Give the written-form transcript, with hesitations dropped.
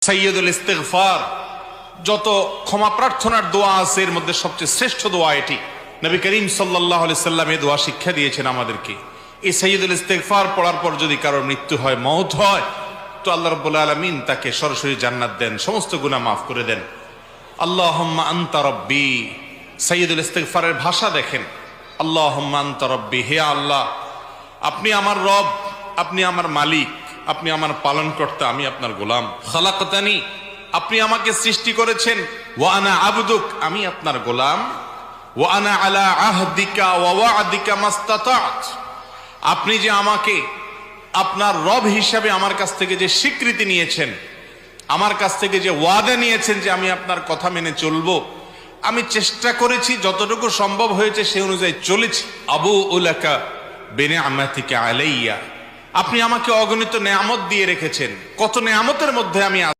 সাইয়্যিদুল ইস্তিগফার, যত ক্ষমা প্রার্থনার দোয়া আছে এর মধ্যে সবচেয়ে শ্রেষ্ঠ দোয়া এটি। নবী করিম সাল্লাল্লাহু আলাইহি সাল্লাম এই দোয়া শিক্ষা দিয়েছেন আমাদেরকে। এই সাইয়্যিদুল ইস্তিগফার পড়ার পর যদি কারোর মৃত্যু হয়, মওত হয়, তো আল্লাহ রাব্বুল আলামিন তাকে সরাসরি জান্নাত দেন, সমস্ত গুনাহ মাফ করে দেন। আল্লাহুম্মা আনতা রাব্বি, সাইয়্যিদুল ইস্তিগফারের ভাষা দেখেন। আল্লাহুম্মা আনতা রাব্বি, হে আল্লাহ আপনি আমার রব, আপনি আমার মালিক, আপনি আমার পালনকর্তা, আমি আপনার গোলাম। খালাকতানি, আপনি আমাকে সৃষ্টি করেছেন। ওয়া আনা আবদুক, আমি আপনার গোলাম। ওয়া আনা আলা আহদিকা ওয়া ওয়া'দিকা মাস্তাতা'ত, আপনি যে আমাকে আপনার রব হিসাবে আমার কাছ থেকে যে স্বীকৃতি নিয়েছেন, আমার কাছ থেকে যে ওয়াদা নিয়েছেন যে আমি আপনার কথা মেনে চলবো, আমি চেষ্টা করেছি, যতটুকু সম্ভব হয়েছে সে অনুযায়ী চলেছি। আবু উলাকা বিনিআমাতিকা আলাইয়া, আপনি আমাকে অগণিত নেয়ামত দিয়ে রেখেছেন। কত নেয়ামতের মধ্যে আমি